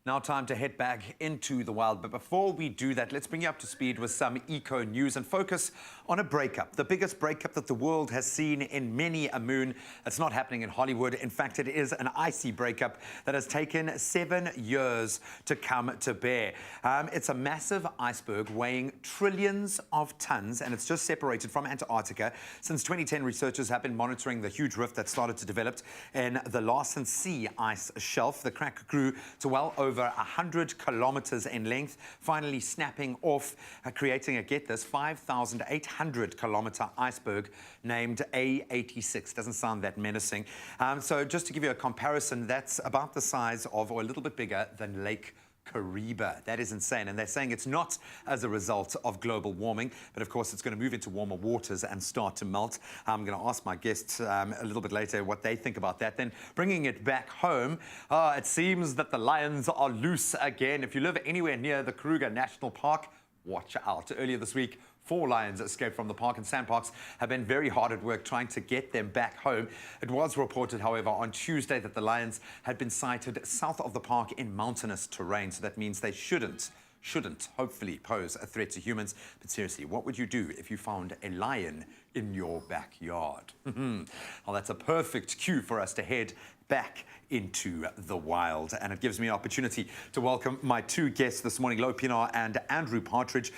Now time to head back into the wild. But before we do that, let's bring you up to speed with some eco news and focus on a breakup. The biggest breakup that the world has seen in many a moon. It's not happening in Hollywood. In fact, it is an icy breakup that has taken 7 years to come to bear. It's a massive iceberg weighing trillions of tons, and it's just separated from Antarctica. Since 2010, researchers have been monitoring the huge rift that started to develop in the Larsen Sea ice shelf. The crack grew to well over 100 kilometers in length, finally snapping off, creating a, get this, 5,800 kilometer iceberg named A86. Doesn't sound that menacing. So just to give you a comparison, that's about the size of, or a little bit bigger than Lake Kariba. That is insane. And they're saying it's not as a result of global warming, but of course it's going to move into warmer waters and start to melt. I'm going to ask my guests a little bit later what they think about that. Then bringing it back home, it seems that the lions are loose again. If you live anywhere near the Kruger National Park, watch out. Earlier this week, 4 lions escaped from the park, and SANParks have been very hard at work trying to get them back home. It was reported, however, on Tuesday that the lions had been sighted south of the park in mountainous terrain, so that means they shouldn't hopefully pose a threat to humans. But seriously, what would you do if you found a lion in your backyard? Well, that's a perfect cue for us to head back into the wild. And it gives me an opportunity to welcome my 2 guests this morning, Louw, Pienaar and Andrew Partridge,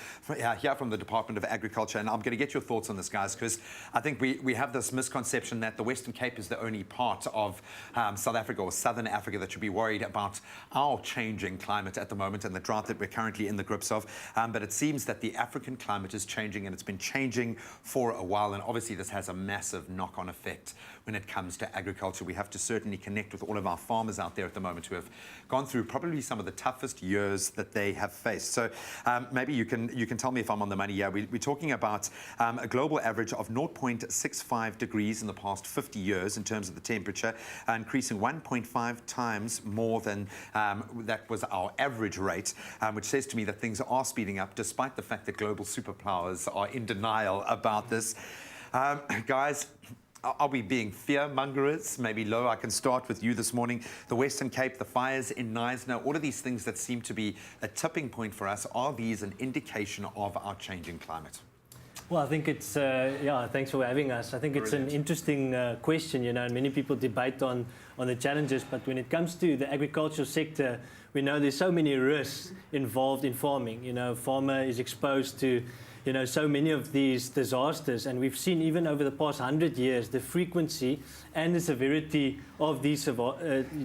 here from the Department of Agriculture. And I'm going to get your thoughts on this, guys, because I think we have this misconception that the Western Cape is the only part of South Africa or Southern Africa that should be worried about our changing climate at the moment and the drought that we're currently in the grips of. But it seems that the African climate is changing, and it's been changing for a while. And obviously this has a massive knock-on effect when it comes to agriculture. We have to certainly connect with all of our farmers out there at the moment who have gone through probably some of the toughest years that they have faced. So maybe you can tell me if I'm on the money. Yeah, we're talking about a global average of 0.65 degrees in the past 50 years in terms of the temperature, increasing 1.5 times more than that was our average rate, which says to me that things are speeding up despite the fact that global superpowers are in denial about this. Guys, are we being fear-mongers? Maybe, Louw, I can start with you this morning. The Western Cape, the fires in Knysna, all of these things that seem to be a tipping point for us, are these an indication of our changing climate? Well, I think it's, yeah, thanks for having us. I think it's an interesting question, you know, and many people debate on the challenges, but when it comes to the agricultural sector, we know there's so many risks involved in farming. You know, farmer is exposed to, you know, so many of these disasters, and we've seen even over the past 100 years, the frequency and the severity of these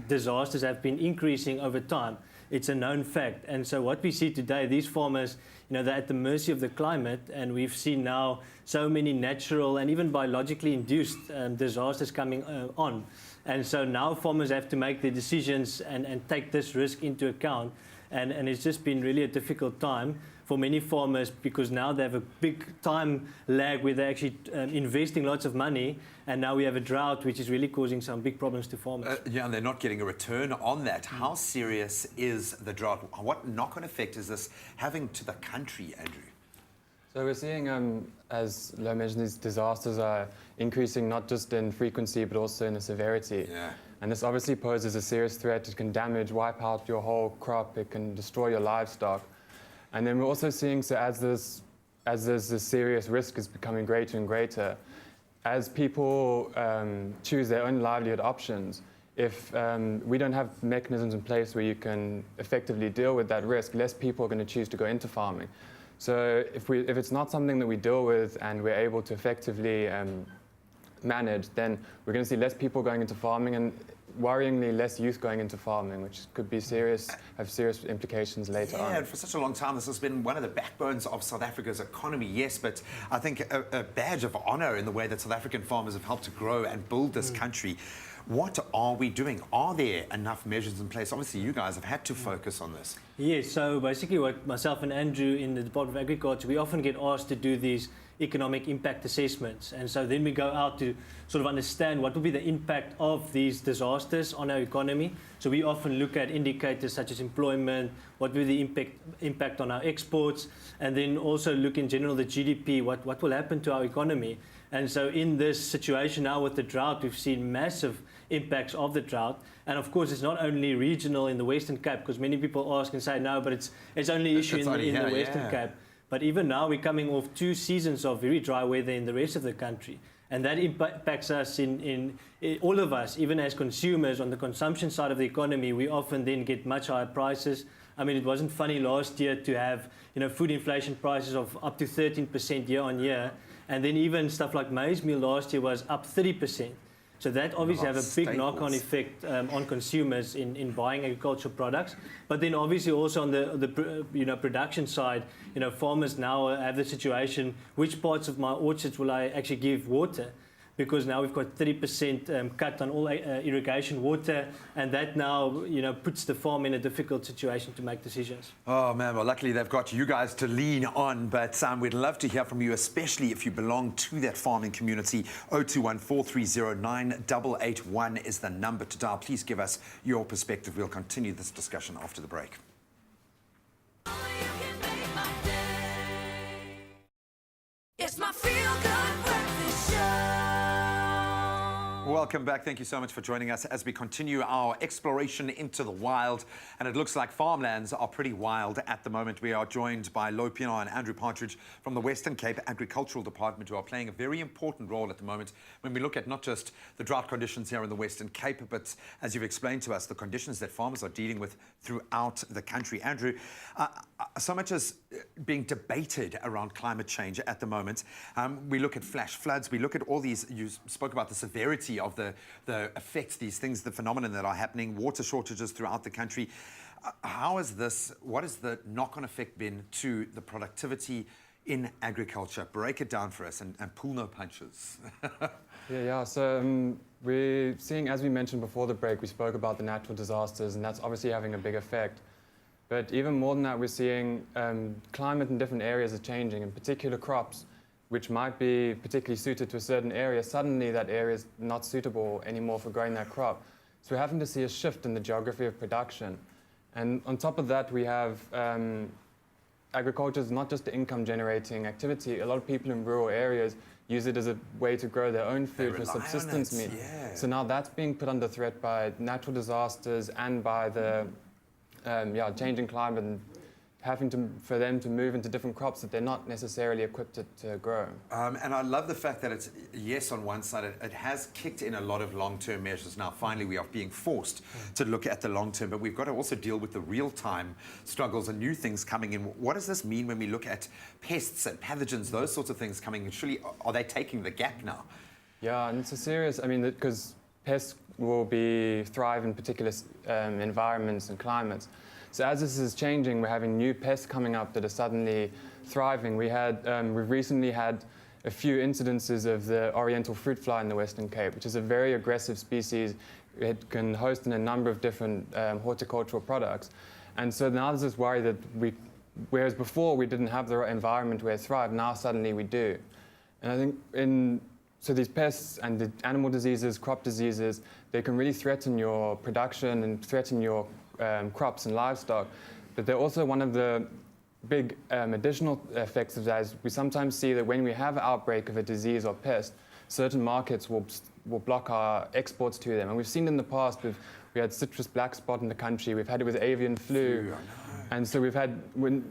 disasters have been increasing over time. It's a known fact. And so what we see today, these farmers, you know, they're at the mercy of the climate, and we've seen now so many natural and even biologically induced disasters coming on. And so now farmers have to make their decisions and take this risk into account. And it's just been really a difficult time for many farmers, because now they have a big time lag where they're actually investing lots of money, and now we have a drought which is really causing some big problems to farmers. Yeah, and they're not getting a return on that. How serious is the drought? What knock-on effect is this having to the country, Andrew? So we're seeing, as Louw mentioned, these disasters are increasing not just in frequency but also in the severity. Yeah. And this obviously poses a serious threat. It can damage, wipe out your whole crop. It can destroy your livestock. And then we're also seeing, so as this serious risk is becoming greater and greater, as people choose their own livelihood options, if we don't have mechanisms in place where you can effectively deal with that risk, less people are going to choose to go into farming. So if it's not something that we deal with and we're able to effectively manage, then we're going to see less people going into farming, and worryingly less youth going into farming, which could be have serious implications later on. Yeah, for such a long time, this has been one of the backbones of South Africa's economy, yes, but I think a badge of honor in the way that South African farmers have helped to grow and build this country. What are we doing? Are there enough measures in place? Obviously, you guys have had to focus on this. Yes, so basically what myself and Andrew in the Department of Agriculture, we often get asked to do these economic impact assessments. And so then we go out to sort of understand what will be the impact of these disasters on our economy. So we often look at indicators such as employment, what will the impact on our exports, and then also look in general the GDP, what will happen to our economy. And so in this situation now with the drought, we've seen massive impacts of the drought. And of course, it's not only regional in the Western Cape, because many people ask and say, no, but it's only issue in the Western Cape. But even now, we're coming off 2 seasons of very dry weather in the rest of the country. And that impacts us in all of us, even as consumers on the consumption side of the economy. We often then get much higher prices. I mean, it wasn't funny last year to have food inflation prices of up to 13% year on year. And then even stuff like maize meal last year was up 30%. So that obviously have a big knock-on effect on consumers in buying agricultural products. But then obviously also on the production side, farmers now have the situation, which parts of my orchards will I actually give water? Because now we've got 30% cut on all irrigation water, and that now puts the farm in a difficult situation to make decisions. Oh man, well luckily they've got you guys to lean on, but we'd love to hear from you, especially if you belong to that farming community. 021 430 9881 is the number to dial. Please give us your perspective. We'll continue this discussion after the break. It's my feel-good breakfast show. Welcome back. Thank you so much for joining us as we continue our exploration into the wild. And it looks like farmlands are pretty wild at the moment. We are joined by Louw, Pienaar and Andrew Partridge from the Western Cape Agricultural Department, who are playing a very important role at the moment when we look at not just the drought conditions here in the Western Cape, but as you've explained to us, the conditions that farmers are dealing with throughout the country. Andrew, so much is being debated around climate change at the moment. We look at flash floods, we look at all these, you spoke about the severity of the effects, these things, the phenomenon that are happening, water shortages throughout the country. What has the knock-on effect been to the productivity in agriculture? Break it down for us and pull no punches. So we're seeing, as we mentioned before the break, we spoke about the natural disasters, and that's obviously having a big effect. But even more than that, we're seeing climate in different areas are changing, in particular crops, which might be particularly suited to a certain area. Suddenly that area is not suitable anymore for growing that crop. So we're having to see a shift in the geography of production. And on top of that, we have agriculture is not just an income generating activity. A lot of people in rural areas use it as a way to grow their own food for subsistence meat. Yeah. So now that's being put under threat by natural disasters and by the changing climate and having for them to move into different crops that they're not necessarily equipped to grow. And I love the fact that it's, yes, on one side, it has kicked in a lot of long-term measures. Now, finally, we are being forced to look at the long-term, but we've got to also deal with the real-time struggles and new things coming in. What does this mean when we look at pests and pathogens, those sorts of things coming in? Surely, are they taking the gap now? Yeah, and it's a serious, because pests will thrive in particular environments and climates. So as this is changing, we're having new pests coming up that are suddenly thriving. We've recently had a few incidences of the oriental fruit fly in the Western Cape, which is a very aggressive species. It can host in a number of different horticultural products. And so now there's this worry that whereas before we didn't have the right environment where it thrived, now suddenly we do. And I think so these pests and the animal diseases, crop diseases, they can really threaten your production and threaten your crops and livestock, but they're also one of the big additional effects of that is we sometimes see that when we have an outbreak of a disease or pest, certain markets will block our exports to them. And we've seen in the past, we had citrus black spot in the country, we've had it with avian flu. And so we've had, when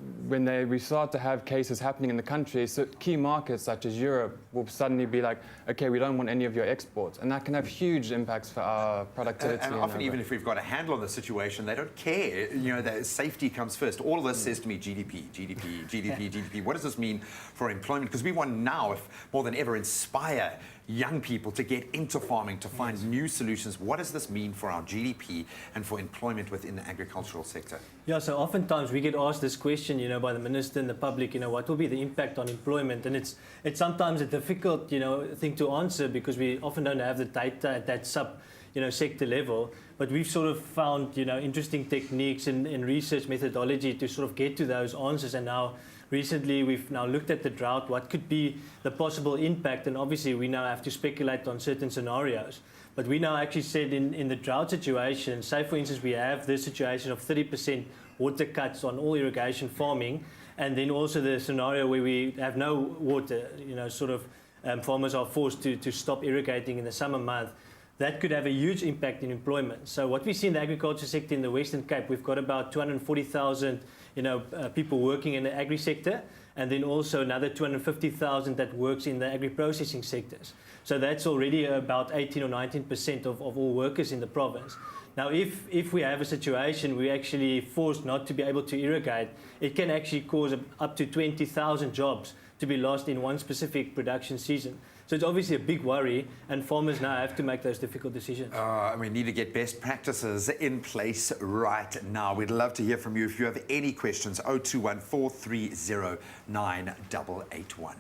we start to have cases happening in the country, so key markets such as Europe will suddenly be like, okay, we don't want any of your exports. And that can have huge impacts for our productivity. And often, even if we've got a handle on the situation, they don't care. The safety comes first. All of this says to me, GDP, GDP, GDP, GDP. What does this mean for employment? Because we want now, if more than ever, inspire young people to get into farming, to find new solutions. What does this mean for our GDP and for employment within the agricultural sector? Yeah, so oftentimes we get asked this question, by the minister and the public, what will be the impact on employment? And it's sometimes a difficult, thing to answer because we often don't have the data at that sector level. But we've sort of found, interesting techniques and research methodology to sort of get to those answers. And now, recently, we've now looked at the drought, what could be the possible impact, and obviously we now have to speculate on certain scenarios. But we now actually said in the drought situation, say for instance we have this situation of 30% water cuts on all irrigation farming, and then also the scenario where we have no water, farmers are forced to stop irrigating in the summer month. that could have a huge impact in employment. So what we see in the agriculture sector in the Western Cape, we've got about 240,000 people working in the agri sector, and then also another 250,000 that works in the agri-processing sectors. So that's already about 18 or 19% of all workers in the province. Now, if we have a situation we're actually forced not to be able to irrigate, it can actually cause up to 20,000 jobs to be lost in one specific production season. So it's obviously a big worry, and farmers now have to make those difficult decisions. We need to get best practices in place right now. We'd love to hear from you if you have any questions. 021 430 9881.